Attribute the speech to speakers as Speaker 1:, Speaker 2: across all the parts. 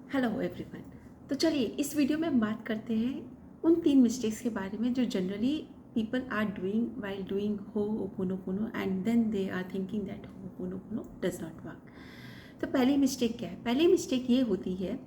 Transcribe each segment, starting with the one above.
Speaker 1: Hello everyone. तो चलिए इस वीडियो में हम बात करते हैं उन 3 मिस्टेक्स के बारे में जो generally people are doing while doing ho'oponopono and then they are thinking that ho'oponopono does not work. तो पहली मिस्टेक क्या है? पहली मिस्टेक ये होती है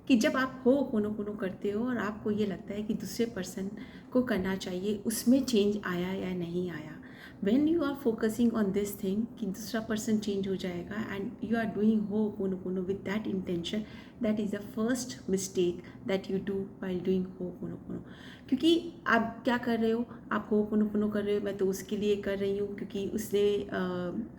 Speaker 1: कि जब आप हो'ओपोनोपोनो करते हो और आपको ये लगता है कि दूसरे पर्सन को करना चाहिए, उसमें चेंज आया या नहीं आया। When you are focusing on this thing कि दूसरा पर्सन चेंज हो जाएगा and you are doing Ho'oponopono with that intention, that is the first mistake that you do while doing Ho'oponopono. क्योंकि आप क्या कर रहे हो? आप हो'ओपोनोपोनो कर रहे हो, मैं तो उसके लिए कर रही हूँ क्योंकि उसने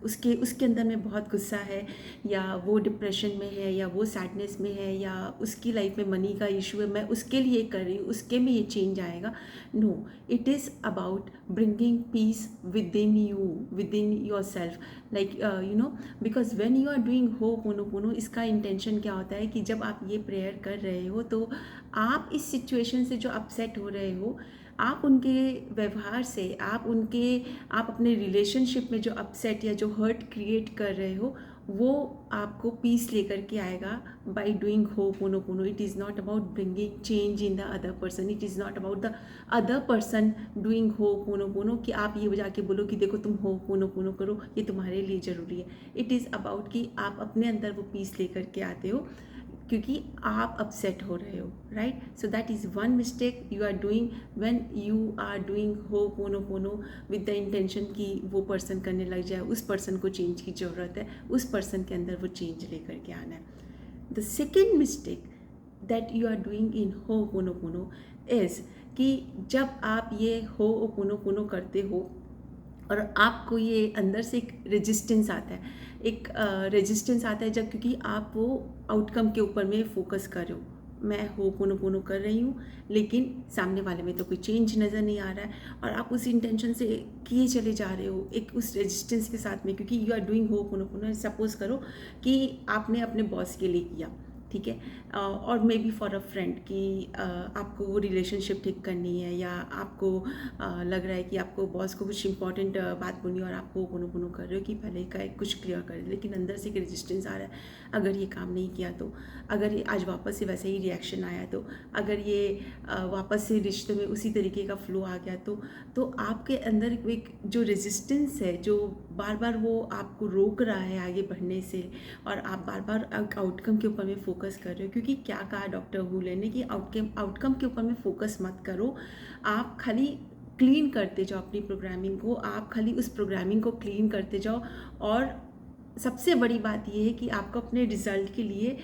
Speaker 1: उसके उसके अंदर में बहुत गुस्सा है, या वो डिप्रेशन में है, या वो सैडनेस में है, या उसकी लाइफ में मनी का इशू है, मैं उसके लिए कर रही हूँ, उसके में ये चेंज आएगा। No, it is about bringing peace within yourself, like because when you are doing Ho'oponopono, इसका इंटेंशन क्या होता है कि जब आप ये प्रेयर कर रहे हो तो आप इस सिचुएशन से जो अपसेट हो रहे हो, आप उनके व्यवहार से, आप अपने रिलेशनशिप में जो अपसेट या जो हर्ट क्रिएट कर रहे हो, वो आपको पीस लेकर के आएगा by doing Ho'oponopono. It is not about bringing change in the other person, it is not about the other person doing Ho'oponopono कि आप ये जाके बोलो कि देखो तुम हो'ओपोनोपोनो करो, ये तुम्हारे लिए ज़रूरी है। इट इज़ अबाउट कि आप अपने अंदर वो पीस लेकर के आते हो क्योंकि आप अपसेट हो रहे हो, right? So that is one mistake you are doing when you are doing Ho'oponopono with the intention कि वो पर्सन करने लग जाए, उस पर्सन को चेंज की ज़रूरत है, उस पर्सन के अंदर वो चेंज लेकर के आना है। The second mistake that you are doing in Ho'oponopono is कि जब आप ये हो'ओपोनोपोनो करते हो और आपको ये अंदर से एक रेजिस्टेंस आता है, एक रेजिस्टेंस आता है जब, क्योंकि आप वो आउटकम के ऊपर में फोकस कर रहे हो। मैं हो'ओपोनोपोनो कर रही हूँ लेकिन सामने वाले में तो कोई चेंज नज़र नहीं आ रहा है, और आप उस इंटेंशन से किए चले जा रहे हो एक उस रेजिस्टेंस के साथ में, क्योंकि यू आर डूइंग हो'ओपोनोपोनो। सपोज करो कि आपने अपने बॉस के लिए किया, ठीक है, और may be for a friend कि आपको वो रिलेशनशिप ठीक करनी है, या आपको लग रहा है कि आपको बॉस को कुछ इंपॉर्टेंट बात बोलनी है और आप हो'ओपोनोपोनो कर रहे हो कि पहले का एक कुछ क्लियर कर, लेकिन अंदर से एक रेजिस्टेंस आ रहा है। अगर ये काम नहीं किया तो, अगर ये आज वापस से वैसे ही रिएक्शन आया तो, अगर ये वापस से रिश्ते में उसी तरीके का फ्लो आ गया तो आपके अंदर एक जो रेजिस्टेंस है, जो बार बार वो आपको रोक रहा है आगे बढ़ने से, और आप बार बार आउटकम के ऊपर में फोकस कर रहे हो। क्योंकि क्या कहा डॉक्टर वुले ने कि आउटकम के ऊपर में फोकस मत करो, आप खाली क्लीन करते जाओ अपनी प्रोग्रामिंग को, आप खाली उस प्रोग्रामिंग को क्लीन करते जाओ। और सबसे बड़ी बात ये है कि आपको अपने रिजल्ट के लिए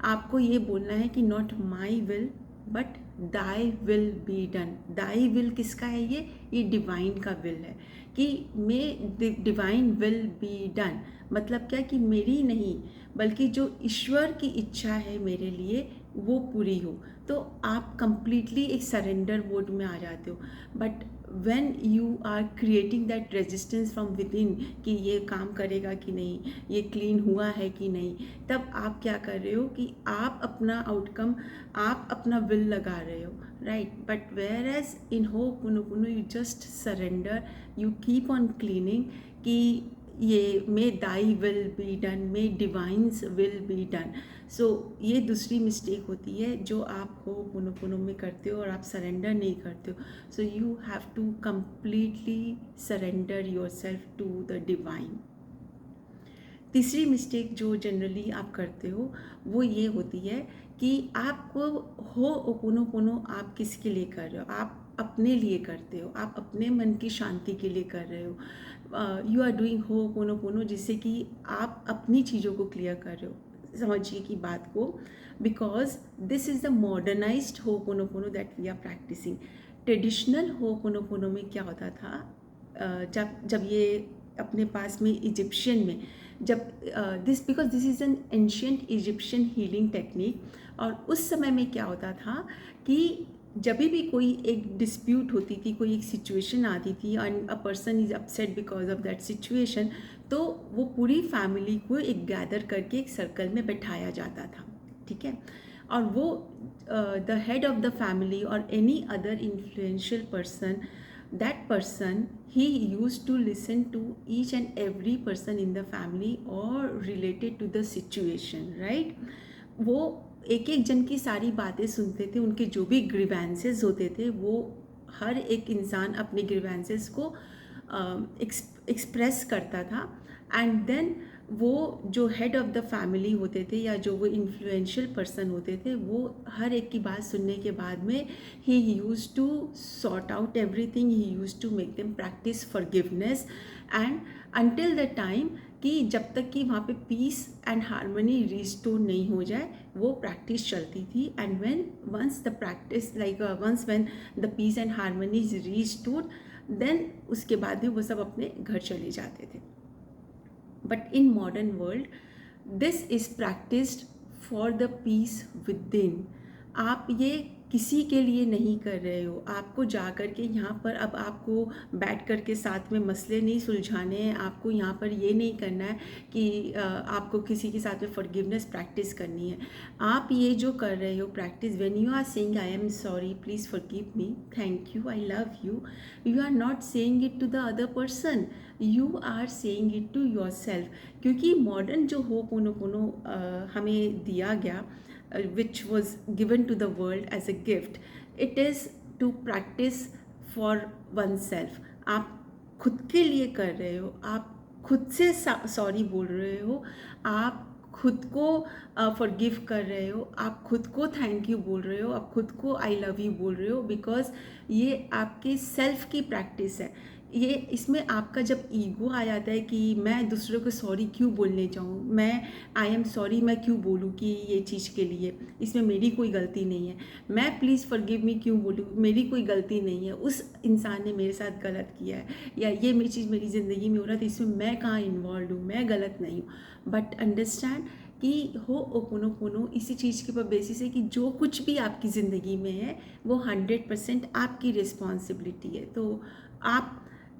Speaker 1: आपको ये बोलना है कि not my will but Dai will be done. Thy will किसका है? ये डिवाइन का विल है कि मे डिवाइन विल बी डन। मतलब क्या कि मेरी नहीं बल्कि जो ईश्वर की इच्छा है मेरे लिए वो पूरी हो। तो आप कंप्लीटली एक सरेंडर मोड में आ जाते हो। But when you are creating that resistance from within कि ये काम करेगा कि नहीं, ये क्लीन हुआ है कि नहीं, तब आप क्या कर रहे हो कि आप अपना आउटकम, आप अपना विल लगा रहे हो, right? But whereas in Ho'oponopono you just surrender, you keep on cleaning कि ये may thy will be done, may divine's will be done. So ये दूसरी मिस्टेक होती है जो आप हो'ओपोनोपोनो में करते हो और आप सरेंडर नहीं करते हो। So you have to completely surrender yourself to the divine। तीसरी मिस्टेक जो जनरली आप करते हो वो ये होती है कि आपको हो'ओपोनोपोनो आप किसके लिए कर रहे हो? आप अपने लिए करते हो, आप अपने मन की शांति के लिए कर रहे हो। यू आर डूइंग हो'ओपोनोपोनो जिससे कि आप अपनी चीज़ों को क्लियर कर रहे हो। समझिए कि बात को, because this is the modernised Ho'oponopono that we are practising. Traditional Ho'oponopono में क्या होता था, जब जब ये अपने पास में इजिप्शियन में, जब because this is an ancient Egyptian healing technique, और उस समय में क्या होता था कि जब भी कोई एक डिस्प्यूट होती थी, कोई एक सिचुएशन आती थी and a person is upset because of that situation, तो वो पूरी फैमिली को एक गैदर करके एक सर्कल में बैठाया जाता था, ठीक है? और वो the head of the family और any other influential person, that person, he used to listen to each and every person in the family or related to the situation, right? वो एक एक जन की सारी बातें सुनते थे, उनके जो भी ग्रीवेंसेस होते थे वो हर एक इंसान अपने ग्रीवेंसेस को एक्सप्रेस करता था। एंड देन वो जो हेड ऑफ़ द फैमिली होते थे या जो वो इन्फ्लुएंशियल पर्सन होते थे, वो हर एक की बात सुनने के बाद में he used to sort out everything, he used to make them practise forgiveness and until the time कि जब तक कि वहाँ पे पीस एंड हारमोनी रिस्टोर नहीं हो जाए वो प्रैक्टिस चलती थी। And when once the practice once when the peace and harmony is restored, then उसके बाद में वो सब अपने घर चले जाते थे। But in modern world this is practised for the peace within. आप ये किसी के लिए नहीं कर रहे हो, आपको जा कर के यहाँ पर अब आपको बैठ कर के साथ में मसले नहीं सुलझाने हैं, आपको यहाँ पर ये नहीं करना है कि आपको किसी के साथ में फॉरगिवनेस प्रैक्टिस करनी है। आप ये जो कर रहे हो practice, when you are saying I am sorry, please forgive me, thank you, I love you, you are not saying it to the other person, you are saying it to yourself. क्योंकि modern जो ho'oponopono हमें दिया गया, which was given to the world as a gift, it is to practice for oneself। आप खुद के लिए कर रहे हो, आप खुद से सॉरी बोल रहे हो, आप खुद को फॉरगिव कर रहे हो, आप खुद को थैंक यू बोल रहे हो, आप खुद को आई लव यू बोल रहे हो, बिकॉज ये आपके सेल्फ की प्रैक्टिस है। ये इसमें आपका जब ईगो आ जाता है कि मैं दूसरों को सॉरी क्यों बोलने जाऊँ, मैं आई एम सॉरी मैं क्यों बोलूँ कि ये चीज़ के लिए, इसमें मेरी कोई गलती नहीं है, मैं प्लीज़ फॉरगिव मी क्यों बोलूँ, मेरी कोई गलती नहीं है, उस इंसान ने मेरे साथ गलत किया है या ये मेरी चीज़ मेरी ज़िंदगी में हो रहा था, इसमें मैं कहाँ इन्वॉल्व हूँ, मैं गलत नहीं हूँ। बट अंडरस्टैंड कि होपोनोपोनो इसी चीज़ के बेसिस है कि जो कुछ भी आपकी ज़िंदगी में है वो 100% आपकी रिस्पॉन्सिबिलिटी है। तो आप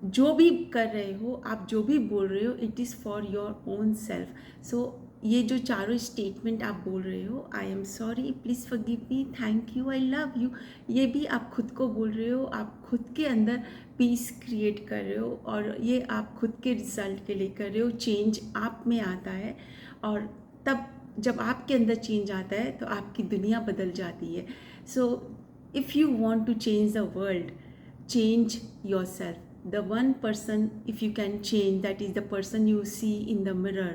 Speaker 1: जो भी कर रहे हो, आप जो भी बोल रहे हो, it is for your own self. So ये जो चारों स्टेटमेंट आप बोल रहे हो, I am sorry, please forgive me, thank you, I love you, ये भी आप खुद को बोल रहे हो, आप खुद के अंदर पीस क्रिएट कर रहे हो और ये आप खुद के रिजल्ट के लिए कर रहे हो। चेंज आप में आता है और तब जब आपके अंदर चेंज आता है तो आपकी दुनिया बदल जाती है। So if you want to change the world, change yourself. The one person if you can change, that is the person you see in the mirror,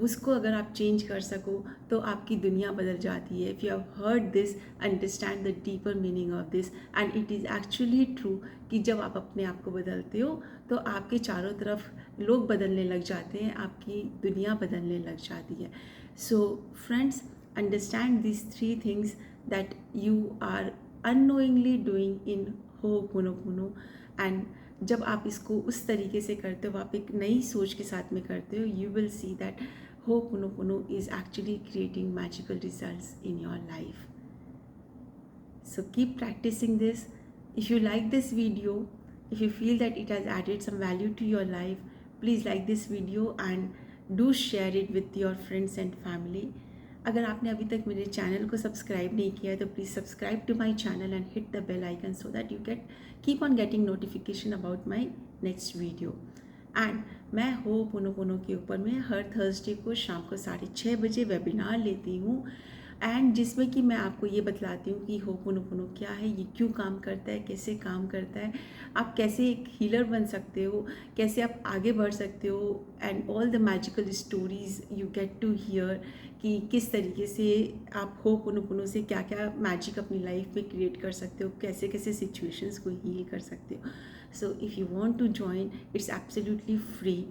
Speaker 1: उसको अगर आप चेंज कर सको तो आपकी दुनिया बदल जाती है। If you have heard this, understand the deeper meaning of this and it is actually true कि जब आप अपने आप को बदलते हो तो आपके चारों तरफ लोग बदलने लग जाते हैं, आपकी दुनिया बदलने लग जाती है। So friends, understand this 3 things that you are unknowingly doing in ho'oponopono. And जब आप इसको उस तरीके से करते हो, आप एक नई सोच के साथ में करते हो, you will see that ho'oponopono is actually creating magical results in your life. So keep practicing this. If you like this video, if you feel that it has added some value to your life, please like this video and do share it with your friends and family. अगर आपने अभी तक मेरे channel को subscribe नहीं किया है तो please subscribe to my channel and hit the bell icon so that you keep on getting notification about my next video. And मैं होपोनोपोनो के ऊपर में हर थर्सडे को शाम को 6:30 बजे वेबिनार लेती हूँ एंड जिसमें कि मैं आपको ये बतलाती हूँ कि होपोनोपोनो क्या है, ये क्यों काम करता है, कैसे काम करता है, आप कैसे एक हीलर बन सकते हो, कैसे आप आगे बढ़ सकते हो, and all the magical stories you get to hear कि किस तरीके से आप होपोनोपोनो से क्या क्या मैजिक अपनी लाइफ में क्रिएट कर सकते हो, कैसे कैसे सिचुएशंस को हील कर सकते हो। So if you want to join, it's absolutely free.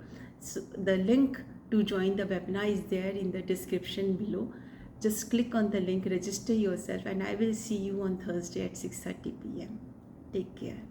Speaker 1: So the link to join the webinar is there in the description below. Just click on the link, register yourself, and I will see you on Thursday at 6:30 p.m. Take care.